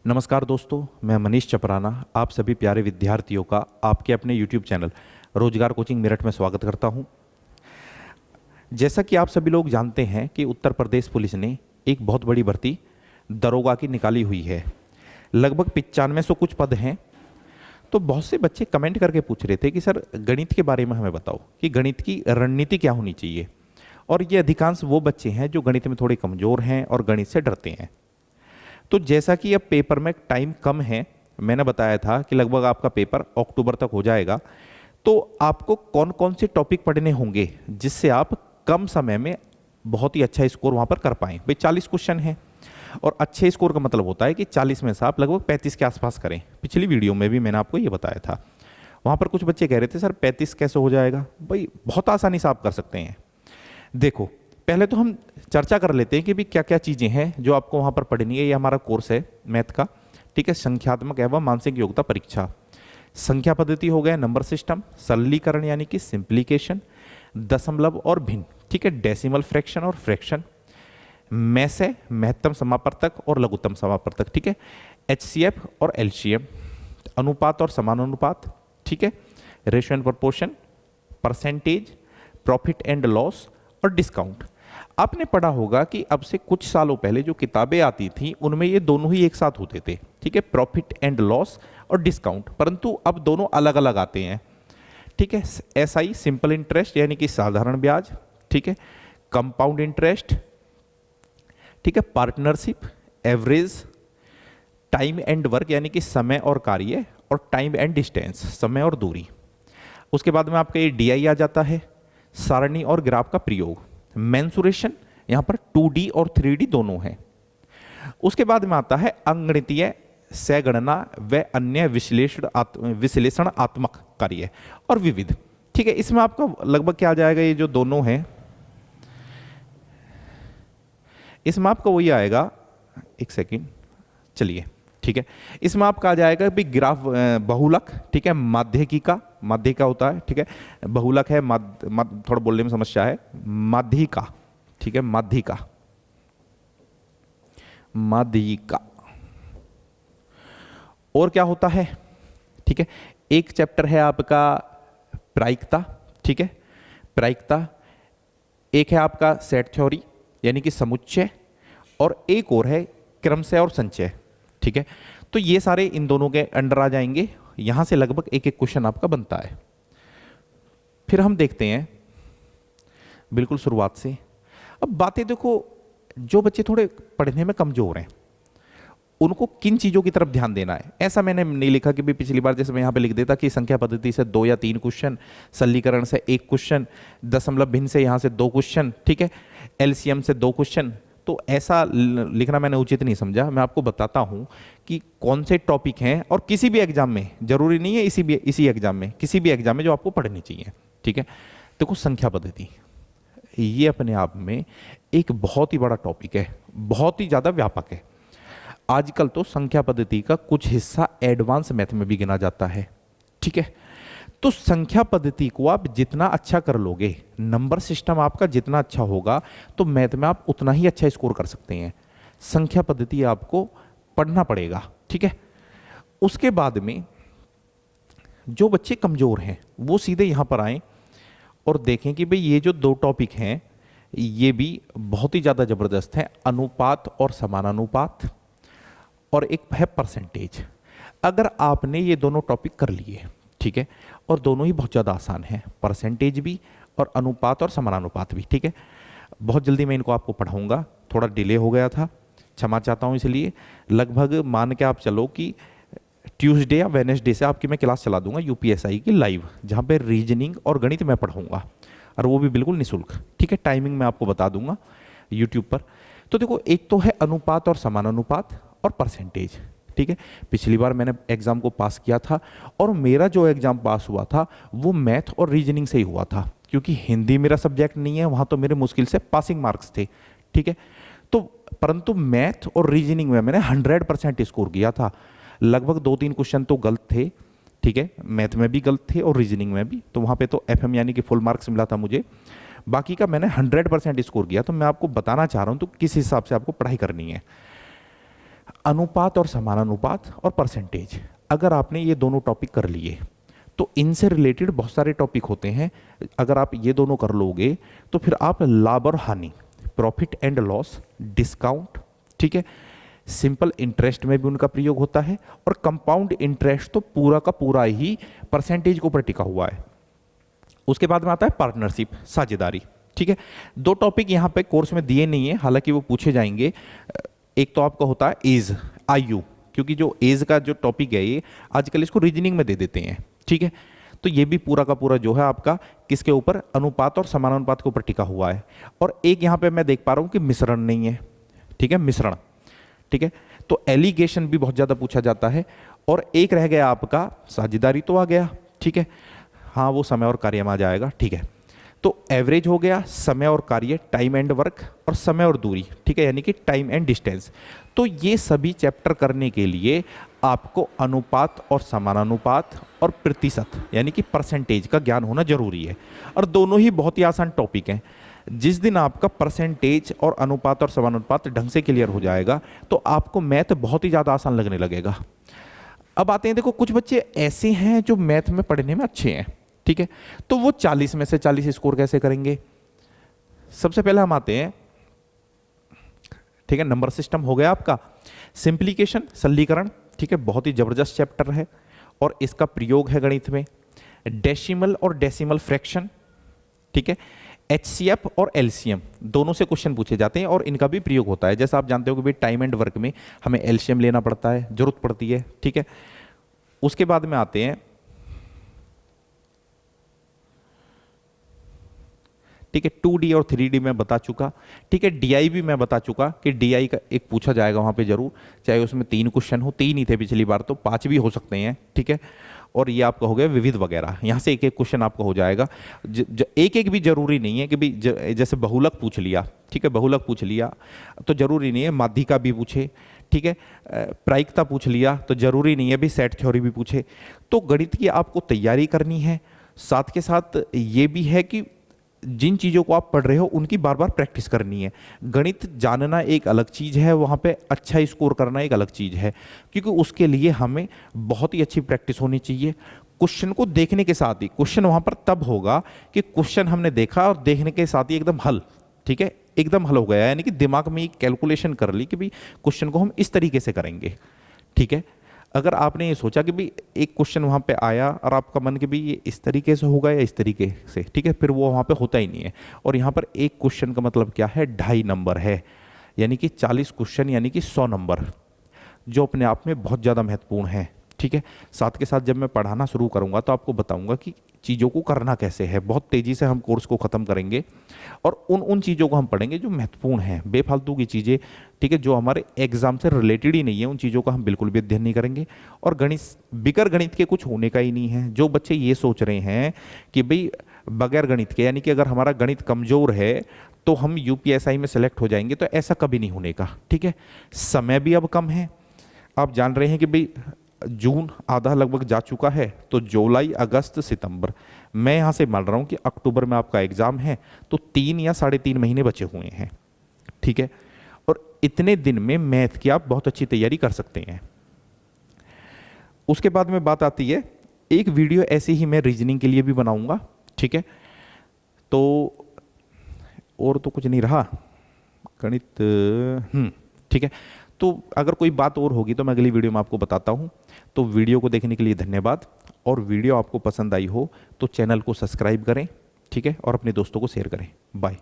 नमस्कार दोस्तों, मैं मनीष चपराना आप सभी प्यारे विद्यार्थियों का आपके अपने YouTube चैनल रोजगार कोचिंग मेरठ में स्वागत करता हूं। जैसा कि आप सभी लोग जानते हैं कि उत्तर प्रदेश पुलिस ने एक बहुत बड़ी भर्ती दरोगा की निकाली हुई है। लगभग 9500 कुछ पद हैं। तो बहुत से बच्चे कमेंट करके पूछ रहे थे कि सर गणित के बारे में हमें बताओ कि गणित की रणनीति क्या होनी चाहिए। और ये अधिकांश वो बच्चे हैं जो गणित में थोड़े कमज़ोर हैं और गणित से डरते हैं। तो जैसा कि अब पेपर में टाइम कम है, मैंने बताया था कि लगभग आपका पेपर अक्टूबर तक हो जाएगा, तो आपको कौन कौन से टॉपिक पढ़ने होंगे जिससे आप कम समय में बहुत ही अच्छा स्कोर वहाँ पर कर पाएँ। भाई 40 क्वेश्चन हैं और अच्छे स्कोर का मतलब होता है कि 40 में से आप लगभग 35 के आसपास करें। पिछली वीडियो में भी मैंने आपको ये बताया था। वहाँ पर कुछ बच्चे कह रहे थे सर 35 कैसे हो जाएगा। भाई बहुत आसानी से आप कर सकते हैं। देखो, पहले तो हम चर्चा कर लेते हैं कि भी क्या क्या चीज़ें हैं जो आपको वहाँ पर पढ़नी है। ये हमारा कोर्स है मैथ का, ठीक है। संख्यात्मक एवं मानसिक योग्यता परीक्षा, संख्या पद्धति हो गया, नंबर सिस्टम, सरलीकरण यानी कि सिंप्लीकेशन, दशमलव और भिन्न, ठीक है, डेसिमल फ्रैक्शन और फ्रैक्शन, मैस है, महत्तम समापवर्तक और लघुत्तम समापवर्तक, ठीक है, एचसीएफ और एलसीएम, अनुपात और समानुपात, ठीक है, ratio and proportion, percentage, profit and loss और डिस्काउंट। आपने पढ़ा होगा कि अब से कुछ सालों पहले जो किताबें आती थी उनमें ये दोनों ही एक साथ होते थे, ठीक है, प्रॉफिट एंड लॉस और डिस्काउंट, परंतु अब दोनों अलग अलग आते हैं, ठीक है। एसआई सिंपल इंटरेस्ट यानी कि साधारण ब्याज, ठीक है, कंपाउंड इंटरेस्ट, ठीक है, partnership, average, time and work यानी कि समय और कार्य, और टाइम एंड डिस्टेंस समय और दूरी। उसके बाद में आपका ये डीआई आ जाता है, सारणी और ग्राफ का प्रयोग, मेंसुरेशन, यहां पर 2D और 3D दोनों हैं। उसके बाद में आता है अंगणितीय, सगणना व अन्य विश्लेषणात्मक कार्य और विविध, ठीक है। इसमें आपका लगभग क्या आ जाएगा, ये जो दोनों हैं इसमें आपका वही आएगा, एक सेकेंड चलिए, ठीक है। इसमें आपका आ जाएगा भी ग्राफ, बहुलक, ठीक है, माध्यिका, माध्यिका होता है, ठीक है, बहुलक है, थोड़ा बोलने में समस्या है, माध्यिका, ठीक है, माध्यिका, माध्यिका। और क्या होता है, ठीक है, एक चैप्टर है आपका प्रायिकता, ठीक है, प्रायिकता, एक है आपका सेट थ्योरी यानी कि समुच्चय, और एक और है क्रमशः और संचय, ठीक है। तो ये सारे इन दोनों के अंडर आ जाएंगे। यहां से लगभग एक एक क्वेश्चन आपका बनता है। फिर हम देखते हैं बिल्कुल शुरुआत से। अब बातें देखो, जो बच्चे थोड़े पढ़ने में कमजोर हैं उनको किन चीजों की तरफ ध्यान देना है, ऐसा मैंने नहीं लिखा कि भी पिछली बार जैसे मैं यहां पे लिख देता कि संख्या पद्धति से 2 या 3 क्वेश्चन, सरलीकरण से 1 क्वेश्चन, दशमलव भिन्न से यहां से 2 क्वेश्चन, ठीक है, एलसीएम से 2 क्वेश्चन। तो ऐसा लिखना मैंने उचित नहीं समझा। मैं आपको बताता हूं कि कौन से टॉपिक हैं, और किसी भी एग्जाम में, जरूरी नहीं है इसी एग्जाम में, किसी भी एग्जाम में जो आपको पढ़नी चाहिए, ठीक है। देखो, संख्या पद्धति ये अपने आप में एक बहुत ही बड़ा टॉपिक है, बहुत ही ज्यादा व्यापक है। आजकल तो संख्या पद्धति का कुछ हिस्सा एडवांस मैथ में भी गिना जाता है, ठीक है। तो संख्या पद्धति को आप जितना अच्छा कर लोगे, नंबर सिस्टम आपका जितना अच्छा होगा, तो मैथ में आप उतना ही अच्छा स्कोर कर सकते हैं। संख्या पद्धति आपको पढ़ना पड़ेगा, ठीक है। उसके बाद में जो बच्चे कमजोर हैं वो सीधे यहां पर आए और देखें कि भाई ये जो 2 टॉपिक हैं ये भी बहुत ही ज्यादा जबरदस्त है, अनुपात और समानानुपात, और एक है परसेंटेज। अगर आपने ये दोनों टॉपिक कर लिए, ठीक है, और दोनों ही बहुत ज़्यादा आसान है, परसेंटेज भी और अनुपात और समानुपात भी, ठीक है। बहुत जल्दी मैं इनको आपको पढ़ाऊंगा, थोड़ा डिले हो गया था, क्षमा चाहता हूँ। इसलिए लगभग मान के आप चलो कि ट्यूसडे या वेडनेसडे से आपकी मैं क्लास चला दूंगा यूपीएसआई की लाइव, जहाँ पे रीजनिंग और गणित मैं पढ़ाऊंगा, और वो भी बिल्कुल निःशुल्क, ठीक है। टाइमिंग मैं आपको बता दूंगा यूट्यूब पर। तो देखो, एक तो है अनुपात और समानुपात और परसेंटेज, ठीक है। पिछली बार मैंने एग्जाम को पास किया था, और मेरा जो एग्जाम पास हुआ था वो मैथ और रीजनिंग से ही हुआ था, क्योंकि हिंदी मेरा सब्जेक्ट नहीं है, वहां तो मेरे मुश्किल से पासिंग मार्क्स थे, ठीक है। तो परंतु मैथ और रीजनिंग में मैंने 100% स्कोर किया था। लगभग 2-3 क्वेश्चन तो गलत थे, ठीक है, मैथ में भी गलत थे और रीजनिंग में भी, तो वहां पे तो एफएम यानी कि फुल मार्क्स मिला था मुझे। बाकी का मैंने 100% स्कोर किया। तो मैं आपको बताना चाह रहा हूं तो किस हिसाब से आपको पढ़ाई करनी है। अनुपात और समानानुपात और परसेंटेज, अगर आपने ये दोनों टॉपिक कर लिए तो इनसे रिलेटेड बहुत सारे टॉपिक होते हैं। अगर आप ये दोनों कर लोगे तो फिर आप लाभ और हानि, प्रॉफिट एंड लॉस, डिस्काउंट, ठीक है, सिंपल इंटरेस्ट में भी उनका प्रयोग होता है, और कंपाउंड इंटरेस्ट तो पूरा का पूरा ही परसेंटेज के ऊपर टिका हुआ है। उसके बाद में आता है पार्टनरशिप, साझेदारी, ठीक है। दो टॉपिक यहाँ पे कोर्स में दिए नहीं है, हालांकि वो पूछे जाएंगे। एक तो आपका होता है एज, आयु, क्योंकि जो एज का जो टॉपिक है ये आजकल इसको रीजनिंग में दे देते हैं, ठीक है। तो ये भी पूरा का पूरा जो है आपका किसके ऊपर, अनुपात और समानानुपात के ऊपर टिका हुआ है। और एक यहाँ पे मैं देख पा रहा हूँ कि मिश्रण नहीं है, ठीक है, मिश्रण, ठीक है। तो एलिगेशन भी बहुत ज़्यादा पूछा जाता है। और एक रह गया आपका साझेदारी, तो आ गया, ठीक है, हाँ वो समय और कार्य में आ जाएगा, ठीक है। तो एवरेज हो गया, समय और कार्य, टाइम एंड वर्क, और समय और दूरी, ठीक है, यानी कि टाइम एंड डिस्टेंस। तो ये सभी चैप्टर करने के लिए आपको अनुपात और समानानुपात और प्रतिशत यानी कि परसेंटेज का ज्ञान होना जरूरी है। और दोनों ही बहुत ही आसान टॉपिक हैं। जिस दिन आपका परसेंटेज और अनुपात और समानुपात ढंग से क्लियर हो जाएगा तो आपको मैथ बहुत ही ज़्यादा आसान लगने लगेगा। अब आते हैं, देखो कुछ बच्चे ऐसे हैं जो मैथ में पढ़ने में अच्छे हैं, ठीक है, तो वो 40 में से 40 स्कोर कैसे करेंगे? सबसे पहले हम आते हैं, ठीक है, नंबर सिस्टम हो गया आपका, सिंप्लीकेशन, सरलीकरण, ठीक है, बहुत ही जबरदस्त चैप्टर है और इसका प्रयोग है गणित में। डेसिमल और डेसिमल फ्रैक्शन, ठीक है, एचसीएफ और एलसीएम दोनों से क्वेश्चन पूछे जाते हैं और इनका भी प्रयोग होता है। जैसा आप जानते हो कि भाई टाइम एंड वर्क में हमें एलसीएम लेना पड़ता है, जरूरत पड़ती है, ठीक है। उसके बाद में आते हैं, ठीक है, 2D और 3D में बता चुका, ठीक है, DI भी मैं बता चुका कि DI का एक पूछा जाएगा वहां पे जरूर, चाहे उसमें 3 क्वेश्चन हो, 3 ही थे पिछली बार, तो 5 भी हो सकते हैं, ठीक है। और ये आपका हो गया विविध वगैरह, यहाँ से एक एक क्वेश्चन आपका हो जाएगा। एक एक भी जरूरी नहीं है कि भाई जैसे बहुलक पूछ लिया, ठीक है, बहुलक पूछ लिया तो जरूरी नहीं है माध्यिका भी पूछे, ठीक है, प्रायिकता पूछ लिया तो जरूरी नहीं है भी सेट थ्योरी भी पूछे। तो गणित की आपको तैयारी करनी है, साथ के साथ ये भी है कि जिन चीज़ों को आप पढ़ रहे हो उनकी बार बार प्रैक्टिस करनी है। गणित जानना एक अलग चीज़ है, वहाँ पे अच्छा स्कोर करना एक अलग चीज़ है, क्योंकि उसके लिए हमें बहुत ही अच्छी प्रैक्टिस होनी चाहिए। क्वेश्चन को देखने के साथ ही, क्वेश्चन वहाँ पर तब होगा कि क्वेश्चन हमने देखा और देखने के साथ ही एकदम हल, ठीक है, एकदम हल हो गया, यानी कि दिमाग में एक कैलकुलेशन कर ली कि भाई क्वेश्चन को हम इस तरीके से करेंगे, ठीक है। अगर आपने ये सोचा कि भाई एक क्वेश्चन वहाँ पे आया और आपका मन कि भाई ये इस तरीके से होगा या इस तरीके से, ठीक है, फिर वो वहाँ पे होता ही नहीं है। और यहाँ पर एक क्वेश्चन का मतलब क्या है, 2.5 नंबर है, यानी कि 40 क्वेश्चन यानी कि 100 नंबर, जो अपने आप में बहुत ज़्यादा महत्वपूर्ण है, ठीक है। साथ के साथ जब मैं पढ़ाना शुरू करूँगा तो आपको बताऊँगा कि चीज़ों को करना कैसे है। बहुत तेज़ी से हम कोर्स को ख़त्म करेंगे और उन चीज़ों को हम पढ़ेंगे जो महत्वपूर्ण हैं। बेफालतू की चीज़ें, ठीक है, जो हमारे एग्जाम से रिलेटेड ही नहीं है, उन चीज़ों का हम बिल्कुल भी अध्ययन नहीं करेंगे। और गणित बिगर गणित के कुछ होने का ही नहीं है। जो बच्चे ये सोच रहे हैं कि भाई बगैर गणित के, यानी कि अगर हमारा गणित कमज़ोर है तो हम यूपीएसआई में सेलेक्ट हो जाएंगे, तो ऐसा कभी नहीं होने का, ठीक है। समय भी अब कम है, आप जान रहे हैं कि भाई जून आधा लगभग जा चुका है, तो जुलाई, अगस्त, सितंबर, मैं यहाँ से मान रहा हूँ कि अक्टूबर में आपका एग्ज़ाम है, तो 3 या 3.5 महीने बचे हुए हैं, ठीक है। और इतने दिन में मैथ की आप बहुत अच्छी तैयारी कर सकते हैं। उसके बाद में बात आती है, एक वीडियो ऐसे ही मैं रीजनिंग के लिए भी बनाऊंगा, ठीक है। तो और तो कुछ नहीं रहा गणित, ठीक है। तो अगर कोई बात और होगी तो मैं अगली वीडियो में आपको बताता हूँ। तो वीडियो को देखने के लिए धन्यवाद, और वीडियो आपको पसंद आई हो तो चैनल को सब्सक्राइब करें, ठीक है, और अपने दोस्तों को शेयर करें। बाय।